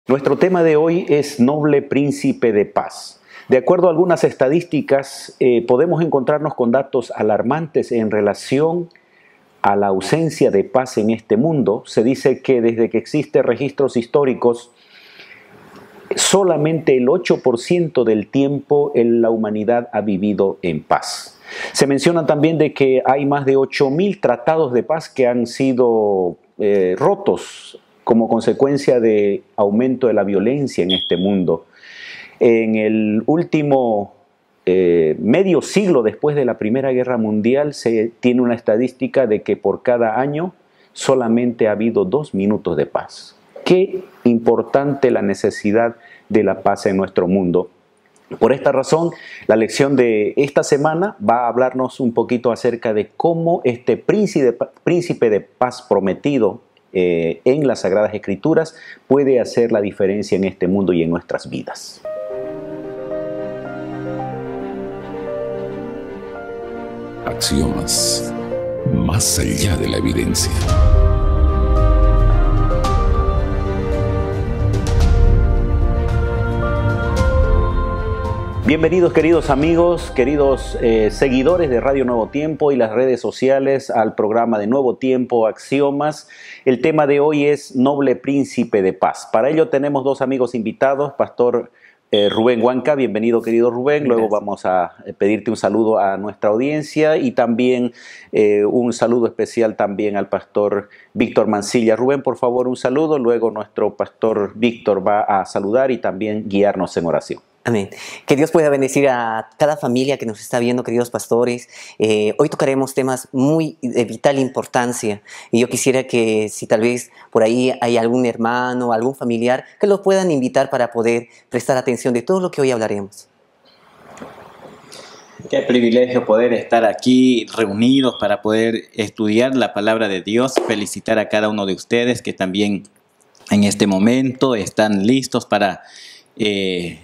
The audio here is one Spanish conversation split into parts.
Nuestro tema de hoy es Noble Príncipe de Paz. De acuerdo a algunas estadísticas, podemos encontrarnos con datos alarmantes en relación a la ausencia de paz en este mundo. Se dice que desde que existen registros históricos, solamente el 8% del tiempo la humanidad ha vivido en paz. Se menciona también de que hay más de 8.000 tratados de paz que han sido rotos como consecuencia de aumento de la violencia en este mundo. En el último medio siglo después de la Primera Guerra Mundial se tiene una estadística de que por cada año solamente ha habido 2 minutos de paz. Qué importante la necesidad de la paz en nuestro mundo. Por esta razón, la lección de esta semana va a hablarnos un poquito acerca de cómo este príncipe de paz prometido en las Sagradas Escrituras puede hacer la diferencia en este mundo y en nuestras vidas. Axiomas, más allá de la evidencia. Bienvenidos queridos amigos, queridos seguidores de Radio Nuevo Tiempo y las redes sociales al programa de Nuevo Tiempo, Axiomas. El tema de hoy es Noble Príncipe de Paz. Para ello tenemos dos amigos invitados, Pastor Rubén Huanca, bienvenido querido Rubén. Luego Gracias. vamos a pedirte un saludo a nuestra audiencia y también un saludo especial también al Pastor Víctor Mancilla. Rubén, por favor, un saludo. Luego nuestro Pastor Víctor va a saludar y también guiarnos en oración. Amén. Que Dios pueda bendecir a cada familia que nos está viendo, queridos pastores. Hoy tocaremos temas muy de vital importancia y yo quisiera que si tal vez por ahí hay algún hermano, algún familiar, que los puedan invitar para poder prestar atención de todo lo que hoy hablaremos. Qué privilegio poder estar aquí reunidos para poder estudiar la palabra de Dios. Felicitar a cada uno de ustedes que también en este momento están listos para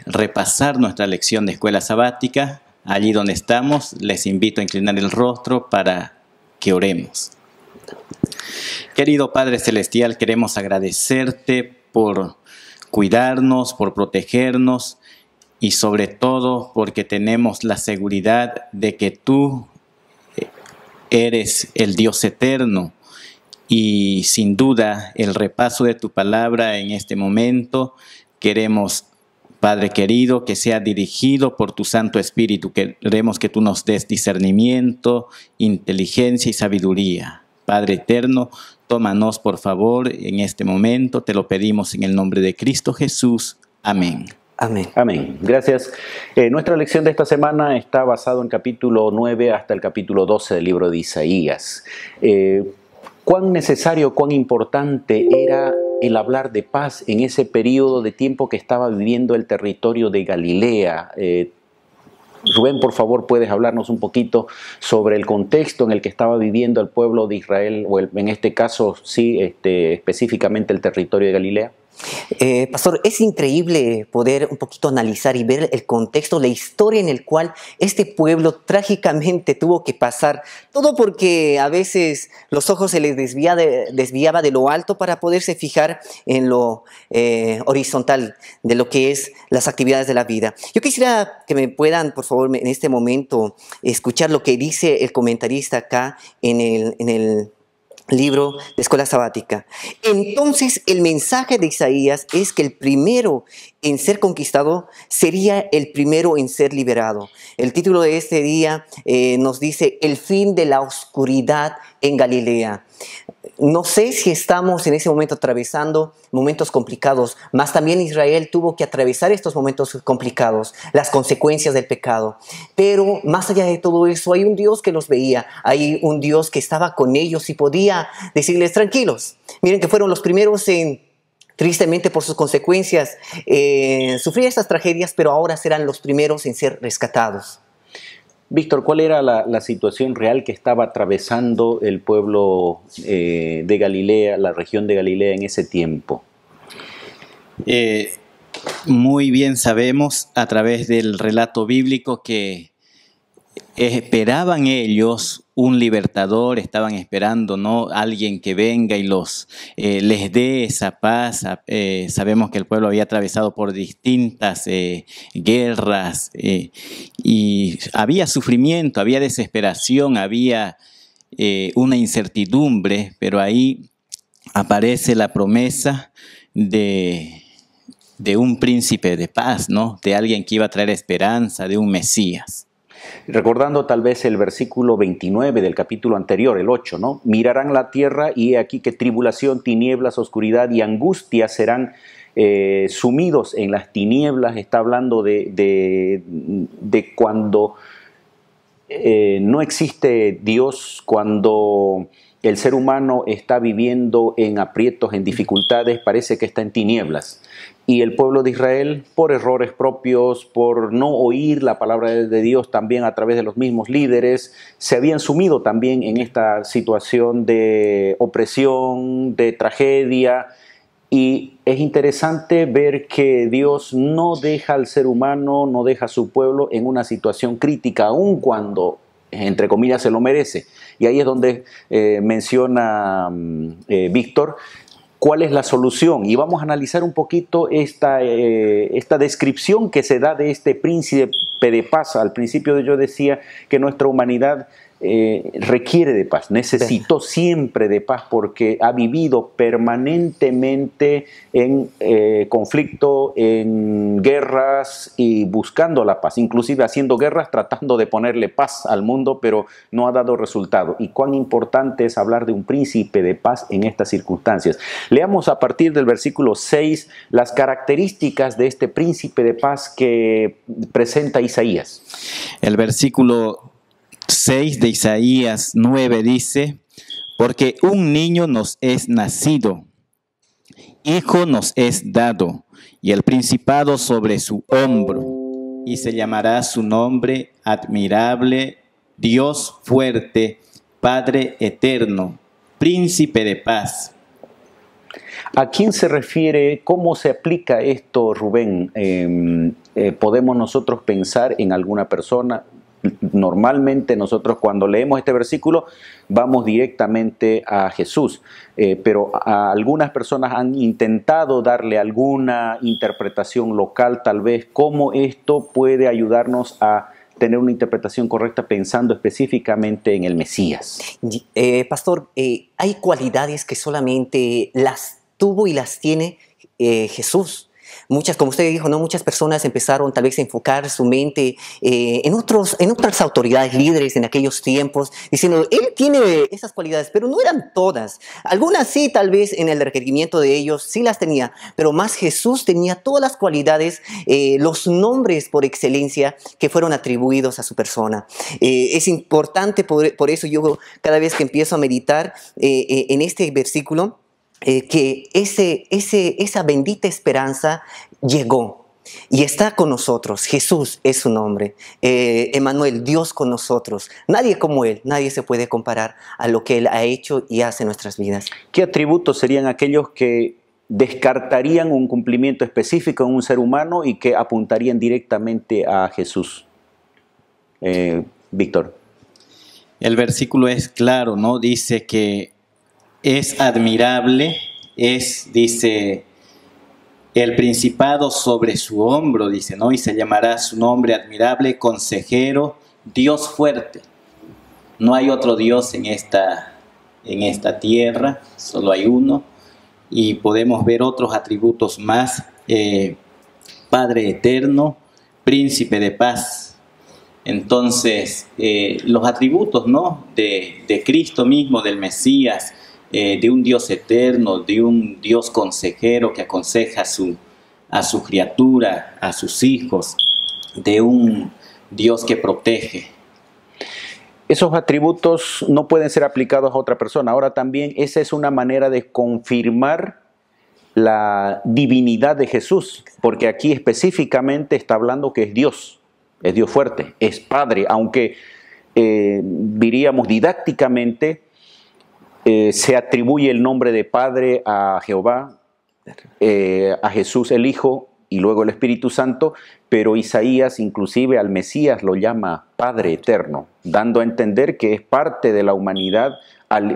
repasar nuestra lección de escuela sabática. Allí donde estamos, les invito a inclinar el rostro para que oremos. Querido Padre Celestial, queremos agradecerte por cuidarnos, por protegernos y sobre todo porque tenemos la seguridad de que tú eres el Dios eterno. Y sin duda el repaso de tu palabra en este momento queremos, Padre querido, que sea dirigido por tu Santo Espíritu. Queremos que tú nos des discernimiento, inteligencia y sabiduría. Padre eterno, tómanos por favor en este momento. Te lo pedimos en el nombre de Cristo Jesús. Amén. Amén. Amén. Gracias. Nuestra lección de esta semana está basada en capítulo 9 hasta el capítulo 12 del libro de Isaías. Cuán necesario, cuán importante era el hablar de paz en ese periodo de tiempo que estaba viviendo el territorio de Galilea. Rubén, por favor, ¿puedes hablarnos un poquito sobre el contexto en el que estaba viviendo el pueblo de Israel, o en este caso, sí, específicamente el territorio de Galilea? Pastor, es increíble poder un poquito analizar y ver el contexto, la historia en el cual este pueblo trágicamente tuvo que pasar, todo porque a veces los ojos se les desviaba de lo alto para poderse fijar en lo horizontal de lo que es las actividades de la vida. Yo quisiera que me puedan, por favor, en este momento escuchar lo que dice el comentarista acá en el libro de escuela sabática. Entonces el mensaje de Isaías es que el primero en ser conquistado sería el primero en ser liberado. El título de este día nos dice el fin de la oscuridad en Galilea. No sé si estamos en ese momento atravesando momentos complicados, mas también Israel tuvo que atravesar estos momentos complicados, las consecuencias del pecado. Pero más allá de todo eso, hay un Dios que los veía, hay un Dios que estaba con ellos y podía decirles tranquilos. Miren que fueron los primeros en, tristemente por sus consecuencias, sufrir estas tragedias, pero ahora serán los primeros en ser rescatados. Víctor, ¿cuál era la situación real que estaba atravesando el pueblo de Galilea, la región de Galilea en ese tiempo? Muy bien sabemos a través del relato bíblico que esperaban ellos un libertador, estaban esperando, ¿no?, alguien que venga y les dé esa paz. Sabemos que el pueblo había atravesado por distintas guerras y había sufrimiento, había desesperación, había una incertidumbre, pero ahí aparece la promesa de un príncipe de paz, ¿no?, de alguien que iba a traer esperanza, de un Mesías. Recordando tal vez el versículo 29 del capítulo anterior, el 8, ¿no? Mirarán la tierra y he aquí que tribulación, tinieblas, oscuridad y angustia serán sumidos en las tinieblas. Está hablando de cuando no existe Dios, cuando el ser humano está viviendo en aprietos, en dificultades, parece que está en tinieblas. Y el pueblo de Israel, por errores propios, por no oír la palabra de Dios también a través de los mismos líderes, se habían sumido también en esta situación de opresión, de tragedia. Y es interesante ver que Dios no deja al ser humano, no deja a su pueblo en una situación crítica, aun cuando, entre comillas, se lo merece. Y ahí es donde menciona Víctor cuál es la solución. Y vamos a analizar un poquito esta descripción que se da de este príncipe de paz. Al principio yo decía que nuestra humanidad requiere de paz, necesitó siempre de paz porque ha vivido permanentemente en conflicto, en guerras y buscando la paz, inclusive haciendo guerras tratando de ponerle paz al mundo, pero no ha dado resultado. Y cuán importante es hablar de un príncipe de paz en estas circunstancias. Leamos a partir del versículo 6 las características de este príncipe de paz que presenta Isaías. El versículo 6 de Isaías 9 dice: porque un niño nos es nacido, hijo nos es dado, y el principado sobre su hombro, y se llamará su nombre admirable, Dios fuerte, Padre eterno, príncipe de paz. ¿A quién se refiere? ¿Cómo se aplica esto, Rubén? ¿Podemos nosotros pensar en alguna persona? Normalmente nosotros cuando leemos este versículo vamos directamente a Jesús, pero algunas personas han intentado darle alguna interpretación local, tal vez, cómo esto puede ayudarnos a tener una interpretación correcta pensando específicamente en el Mesías. Pastor, hay cualidades que solamente las tuvo y las tiene Jesús. Como usted dijo, ¿no? Muchas personas empezaron tal vez a enfocar su mente en otras autoridades líderes en aquellos tiempos, diciendo, él tiene esas cualidades, pero no eran todas. Algunas sí, tal vez en el requerimiento de ellos sí las tenía, pero más Jesús tenía todas las cualidades, los nombres por excelencia que fueron atribuidos a su persona. Es importante, por eso yo cada vez que empiezo a meditar en este versículo, que esa bendita esperanza llegó y está con nosotros. Jesús es su nombre. Emmanuel, Dios con nosotros. Nadie como Él, nadie se puede comparar a lo que Él ha hecho y hace en nuestras vidas. ¿Qué atributos serían aquellos que descartarían un cumplimiento específico en un ser humano y que apuntarían directamente a Jesús? Víctor. El versículo es claro, ¿no? Dice que es admirable, dice, el principado sobre su hombro, dice, ¿no? Y se llamará su nombre admirable, consejero, Dios fuerte. No hay otro Dios en esta tierra, solo hay uno. Y podemos ver otros atributos más, Padre eterno, príncipe de paz. Entonces, los atributos, ¿no?, de Cristo mismo, del Mesías, de un Dios eterno, de un Dios consejero que aconseja a su criatura, a sus hijos, de un Dios que protege. Esos atributos no pueden ser aplicados a otra persona. Ahora también esa es una manera de confirmar la divinidad de Jesús, porque aquí específicamente está hablando que es Dios fuerte, es Padre, aunque diríamos didácticamente se atribuye el nombre de Padre a Jehová, a Jesús el Hijo, y luego el Espíritu Santo, pero Isaías inclusive al Mesías lo llama Padre Eterno, dando a entender que es parte de la humanidad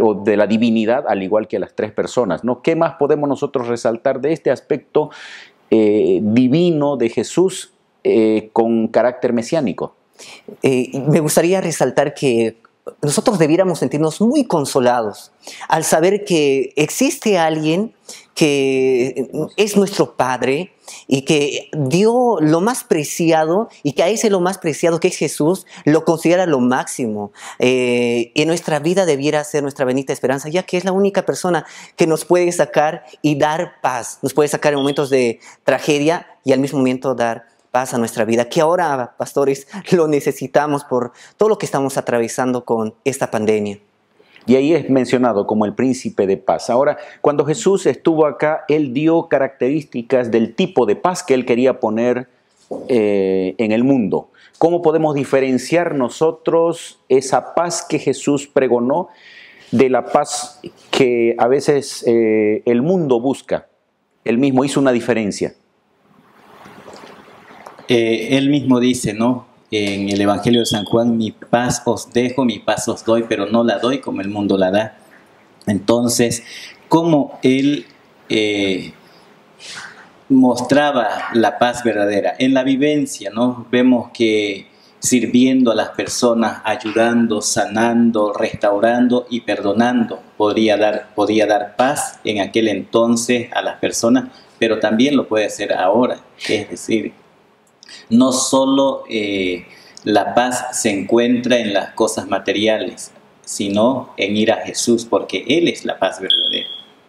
o de la divinidad, al igual que las tres personas, ¿no? ¿Qué más podemos nosotros resaltar de este aspecto divino de Jesús con carácter mesiánico? Me gustaría resaltar que nosotros debiéramos sentirnos muy consolados al saber que existe alguien que es nuestro Padre y que dio lo más preciado, y que a ese lo más preciado, que es Jesús, lo considera lo máximo. Y nuestra vida debiera ser nuestra bendita esperanza, ya que es la única persona que nos puede sacar y dar paz. Nos puede sacar en momentos de tragedia y al mismo momento dar paz a nuestra vida, que ahora, pastores, lo necesitamos por todo lo que estamos atravesando con esta pandemia. Y ahí es mencionado como el príncipe de paz. Ahora, cuando Jesús estuvo acá, Él dio características del tipo de paz que Él quería poner en el mundo. ¿Cómo podemos diferenciar nosotros esa paz que Jesús pregonó de la paz que a veces el mundo busca? Él mismo hizo una diferencia. Él mismo dice, ¿no? En el Evangelio de San Juan, mi paz os dejo, mi paz os doy, pero no la doy como el mundo la da. Entonces, ¿cómo Él mostraba la paz verdadera? En la vivencia, ¿no? Vemos que sirviendo a las personas, ayudando, sanando, restaurando y perdonando, podía dar paz en aquel entonces a las personas, pero también lo puede hacer ahora. Es decir, no solo la paz se encuentra en las cosas materiales, sino en ir a Jesús, porque Él es la paz verdadera.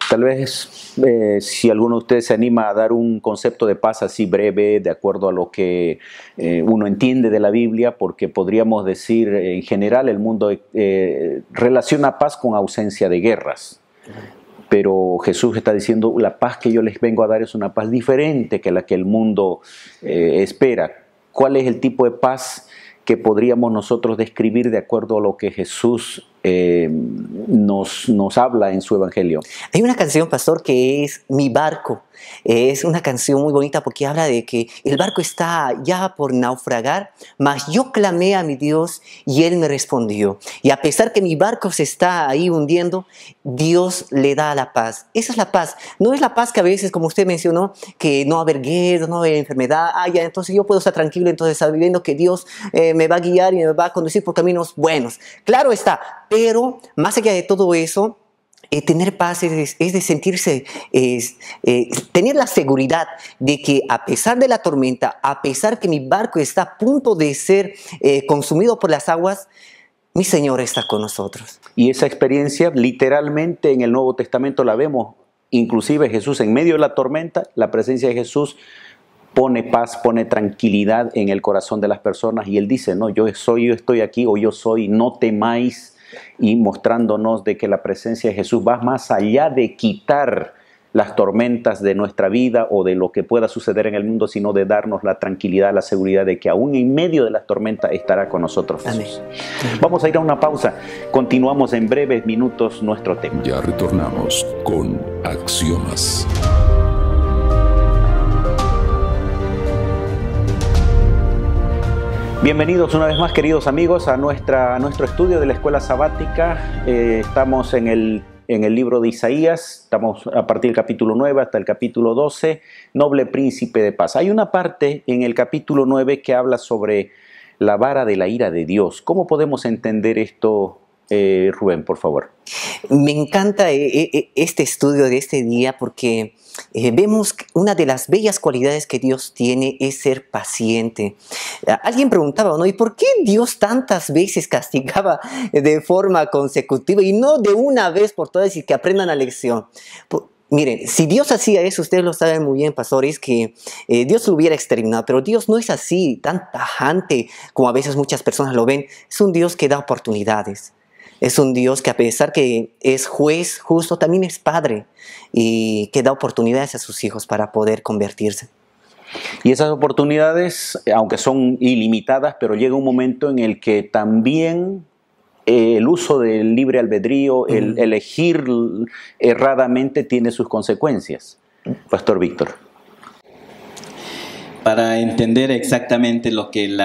Tal vez si alguno de ustedes se anima a dar un concepto de paz así breve, de acuerdo a lo que uno entiende de la Biblia, porque podríamos decir en general el mundo relaciona paz con ausencia de guerras. Pero Jesús está diciendo, la paz que yo les vengo a dar es una paz diferente que la que el mundo espera. ¿Cuál es el tipo de paz que podríamos nosotros describir de acuerdo a lo que Jesús nos habla en su Evangelio? Hay una canción, pastor, que es Mi Barco. Es una canción muy bonita porque habla de que el barco está ya por naufragar, mas yo clamé a mi Dios y Él me respondió. Y a pesar que mi barco se está ahí hundiendo, Dios le da la paz. Esa es la paz. No es la paz que a veces, como usted mencionó, que no va a haber guerra, no va a haber enfermedad. Ya, entonces yo puedo estar tranquilo, entonces sabiendo que Dios me va a guiar y me va a conducir por caminos buenos. Claro está, pero más allá de todo eso, tener paz es de sentirse, tener la seguridad de que a pesar de la tormenta, a pesar que mi barco está a punto de ser consumido por las aguas, mi Señor está con nosotros. Y esa experiencia literalmente en el Nuevo Testamento la vemos. Inclusive Jesús en medio de la tormenta, la presencia de Jesús pone paz, pone tranquilidad en el corazón de las personas. Y Él dice, no, yo estoy aquí, o yo soy, no temáis. Y mostrándonos de que la presencia de Jesús va más allá de quitar las tormentas de nuestra vida o de lo que pueda suceder en el mundo, sino de darnos la tranquilidad, la seguridad de que aún en medio de las tormentas estará con nosotros Jesús. Amén. Vamos a ir a una pausa. Continuamos en breves minutos nuestro tema. Ya retornamos con Axiomas. Bienvenidos una vez más, queridos amigos, a nuestro estudio de la Escuela Sabática. Estamos en el libro de Isaías, estamos a partir del capítulo 9 hasta el capítulo 12, Noble Príncipe de Paz. Hay una parte en el capítulo 9 que habla sobre la vara de la ira de Dios. ¿Cómo podemos entender esto, Rubén, por favor? Me encanta este estudio de este día porque vemos una de las bellas cualidades que Dios tiene es ser paciente. Alguien preguntaba, ¿no? ¿Y por qué Dios tantas veces castigaba de forma consecutiva y no de una vez por todas y que aprendan la lección? Miren, si Dios hacía eso, ustedes lo saben muy bien, pastores, que Dios lo hubiera exterminado, pero Dios no es así, tan tajante como a veces muchas personas lo ven. Es un Dios que da oportunidades. Es un Dios que a pesar que es juez justo, también es padre y que da oportunidades a sus hijos para poder convertirse. Y esas oportunidades, aunque son ilimitadas, pero llega un momento en el que también el uso del libre albedrío, el elegir erradamente tiene sus consecuencias. Pastor Víctor. Para entender exactamente lo que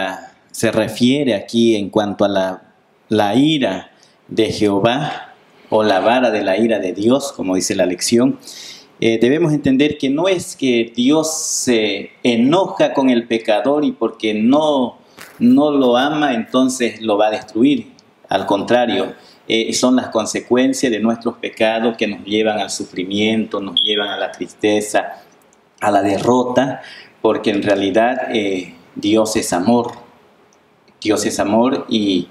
se refiere aquí en cuanto a la ira de Jehová o la vara de la ira de Dios, como dice la lección, debemos entender que no es que Dios se enoja con el pecador y porque no lo ama, entonces lo va a destruir. Al contrario, son las consecuencias de nuestros pecados que nos llevan al sufrimiento, nos llevan a la tristeza, a la derrota, porque en realidad Dios es amor. Dios es amor y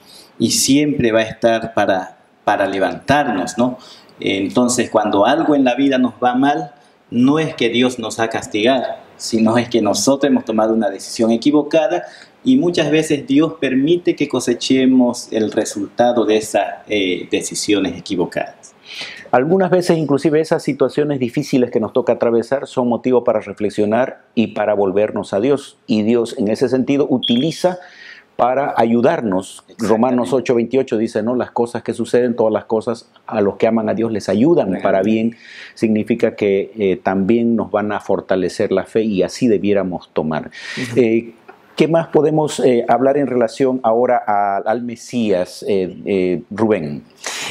siempre va a estar para levantarnos, ¿no? Entonces, cuando algo en la vida nos va mal, no es que Dios nos va a castigar, sino es que nosotros hemos tomado una decisión equivocada y muchas veces Dios permite que cosechemos el resultado de esas decisiones equivocadas. Algunas veces inclusive esas situaciones difíciles que nos toca atravesar son motivo para reflexionar y para volvernos a Dios. Y Dios en ese sentido utiliza para ayudarnos. Romanos 8:28 dice, ¿no? Las cosas que suceden, todas las cosas a los que aman a Dios les ayudan para bien. Significa que también nos van a fortalecer la fe y así debiéramos tomar. ¿Qué más podemos hablar en relación ahora al Mesías, Rubén?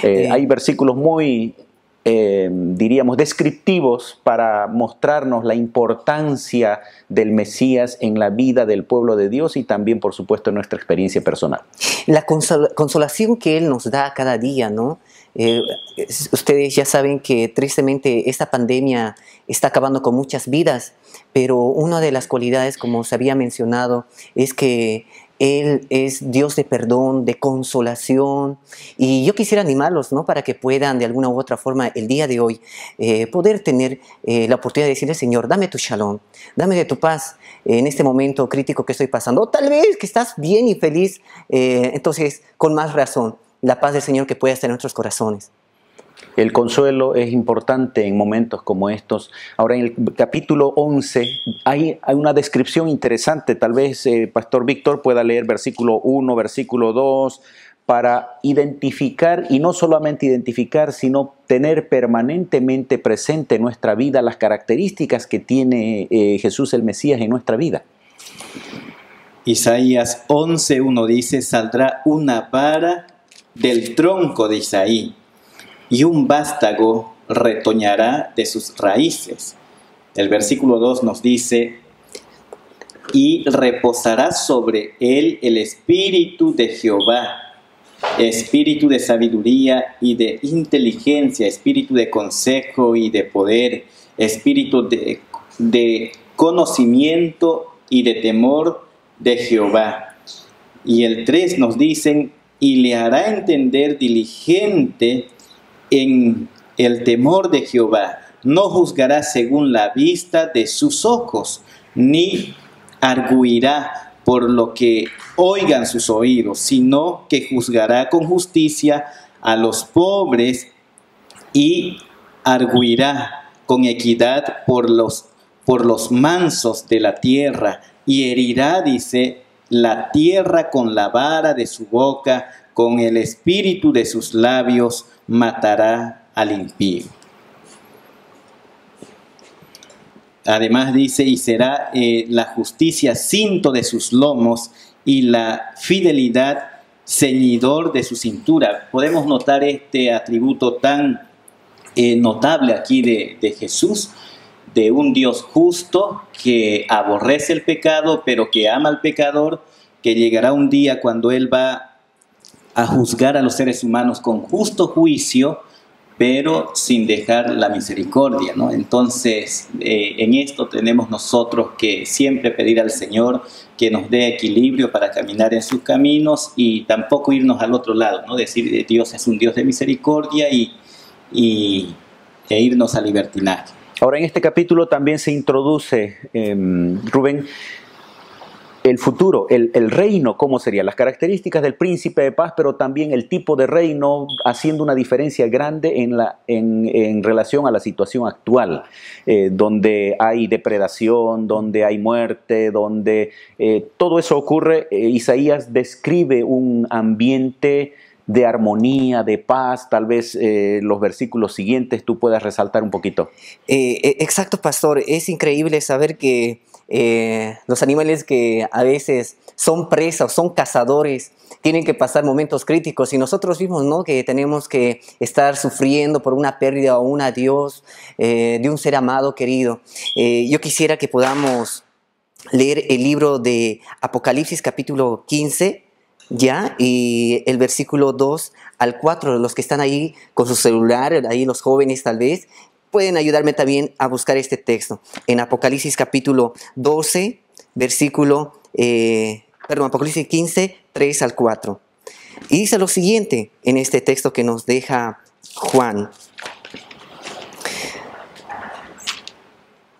Hay versículos muy, diríamos, descriptivos para mostrarnos la importancia del Mesías en la vida del pueblo de Dios y también, por supuesto, en nuestra experiencia personal. La consolación que Él nos da cada día, ¿no? Ustedes ya saben que tristemente esta pandemia está acabando con muchas vidas, pero una de las cualidades, como se había mencionado, es que Él es Dios de perdón, de consolación, y yo quisiera animarlos, ¿no? Para que puedan de alguna u otra forma el día de hoy poder tener la oportunidad de decirle, Señor, dame tu shalom, dame de tu paz en este momento crítico que estoy pasando, o tal vez que estás bien y feliz, entonces con más razón, la paz del Señor que pueda estar en nuestros corazones. El consuelo es importante en momentos como estos. Ahora, en el capítulo 11 hay una descripción interesante. Tal vez Pastor Víctor pueda leer versículo 1, versículo 2, para identificar, y no solamente identificar, sino tener permanentemente presente en nuestra vida las características que tiene Jesús el Mesías en nuestra vida. Isaías 11:1 dice, saldrá una vara del tronco de Isaí, y un vástago retoñará de sus raíces. El versículo 2 nos dice, y reposará sobre él el espíritu de Jehová, espíritu de sabiduría y de inteligencia, espíritu de consejo y de poder, espíritu de conocimiento y de temor de Jehová. Y el 3 nos dicen, y le hará entender diligente en el temor de Jehová, no juzgará según la vista de sus ojos, ni arguirá por lo que oigan sus oídos, sino que juzgará con justicia a los pobres y arguirá con equidad por los mansos de la tierra, y herirá, dice, la tierra con la vara de su boca, con el espíritu de sus labios matará al impío. Además dice, y será la justicia cinto de sus lomos y la fidelidad ceñidor de su cintura. Podemos notar este atributo tan notable aquí de Jesús, de un Dios justo que aborrece el pecado, pero que ama al pecador, que llegará un día cuando Él va a juzgar a los seres humanos con justo juicio, pero sin dejar la misericordia, ¿no? Entonces, en esto tenemos nosotros que siempre pedir al Señor que nos dé equilibrio para caminar en sus caminos y tampoco irnos al otro lado, ¿no? Decir, Dios es un Dios de misericordia e irnos al libertinaje. Ahora, en este capítulo también se introduce, Rubén, el futuro, el reino, ¿cómo sería? Las características del príncipe de paz, pero también el tipo de reino, haciendo una diferencia grande en relación a la situación actual, donde hay depredación, donde hay muerte, donde todo eso ocurre. Isaías describe un ambiente de armonía, de paz. Tal vez los versículos siguientes tú puedas resaltar un poquito. Exacto, pastor. Es increíble saber que Los animales que a veces son presas, son cazadores, tienen que pasar momentos críticos y nosotros mismos, ¿no?, que tenemos que estar sufriendo por una pérdida o un adiós de un ser amado, querido. Yo quisiera que podamos leer el libro de Apocalipsis capítulo 15, ¿ya? Y el versículo 2 al 4, los que están ahí con su celular, ahí los jóvenes tal vez, pueden ayudarme también a buscar este texto. En Apocalipsis capítulo 12, Apocalipsis 15, 3 al 4. Y dice lo siguiente en este texto que nos deja Juan.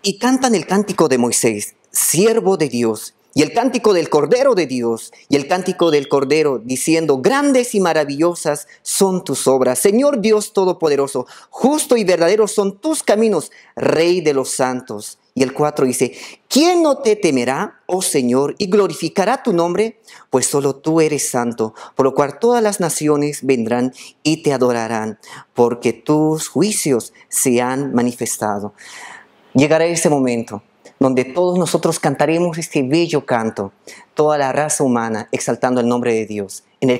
Y cantan el cántico de Moisés, siervo de Dios, y el cántico del Cordero de Dios, y el cántico del Cordero, diciendo, grandes y maravillosas son tus obras, Señor Dios Todopoderoso, justo y verdadero son tus caminos, Rey de los santos. Y el 4 dice, ¿quién no te temerá, oh Señor, y glorificará tu nombre? Pues solo tú eres santo, por lo cual todas las naciones vendrán y te adorarán, porque tus juicios se han manifestado. Llegará ese momento donde todos nosotros cantaremos este bello canto, toda la raza humana exaltando el nombre de Dios en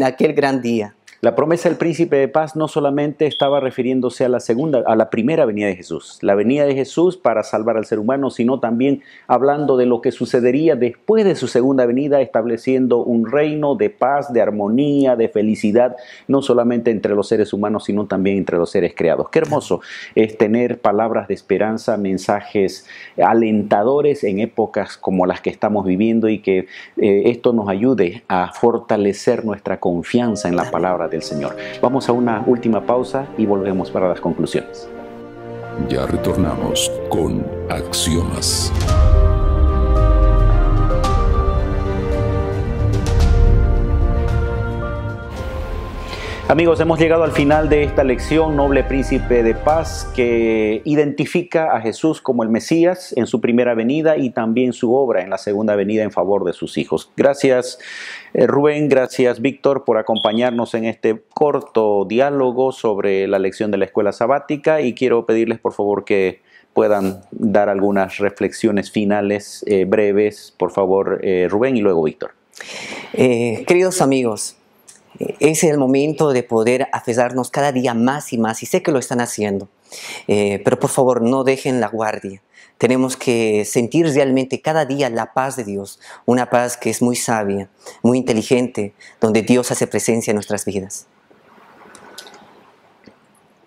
aquel gran día. La promesa del príncipe de paz no solamente estaba refiriéndose a la primera venida de Jesús, la venida de Jesús para salvar al ser humano, sino también hablando de lo que sucedería después de su segunda venida, estableciendo un reino de paz, de armonía, de felicidad, no solamente entre los seres humanos, sino también entre los seres creados. Qué hermoso es tener palabras de esperanza, mensajes alentadores en épocas como las que estamos viviendo y que esto nos ayude a fortalecer nuestra confianza en la palabra del Señor. Vamos a una última pausa y volvemos para las conclusiones. Ya retornamos con Axiomas. Amigos, hemos llegado al final de esta lección, noble príncipe de paz, que identifica a Jesús como el Mesías en su primera venida y también su obra en la segunda venida en favor de sus hijos. Gracias Rubén, gracias Víctor por acompañarnos en este corto diálogo sobre la lección de la escuela sabática y quiero pedirles por favor que puedan dar algunas reflexiones finales breves, por favor Rubén y luego Víctor. Queridos amigos, es el momento de poder aferrarnos cada día más y más, y sé que lo están haciendo, pero por favor no dejen la guardia. Tenemos que sentir realmente cada día la paz de Dios, una paz que es muy sabia, muy inteligente, donde Dios hace presencia en nuestras vidas.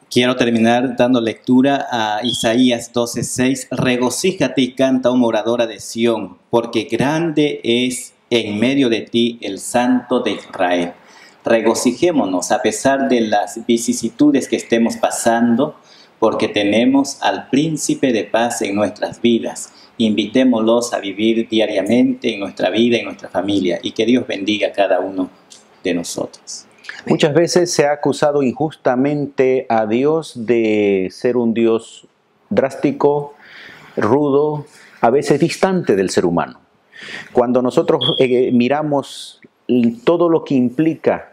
Quiero terminar dando lectura a Isaías 12:6. Regocíjate y canta, oh moradora de Sión, porque grande es en medio de ti el Santo de Israel. Regocijémonos a pesar de las vicisitudes que estemos pasando, porque tenemos al príncipe de paz en nuestras vidas. Invitémoslos a vivir diariamente en nuestra vida, en nuestra familia, y que Dios bendiga a cada uno de nosotros. Muchas veces se ha acusado injustamente a Dios de ser un Dios drástico, rudo, a veces distante del ser humano. Cuando nosotros miramos todo lo que implica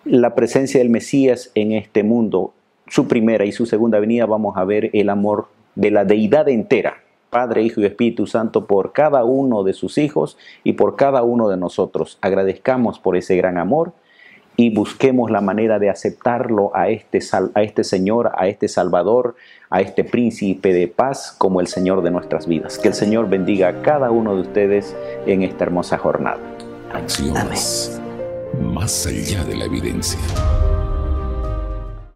la presencia del Mesías en este mundo, su primera y su segunda venida, vamos a ver el amor de la deidad entera, Padre, Hijo y Espíritu Santo, por cada uno de sus hijos y por cada uno de nosotros. Agradezcamos por ese gran amor y busquemos la manera de aceptarlo a este Señor, a este Salvador, a este príncipe de paz como el Señor de nuestras vidas. Que el Señor bendiga a cada uno de ustedes en esta hermosa jornada. Axiomas. Más allá de la evidencia.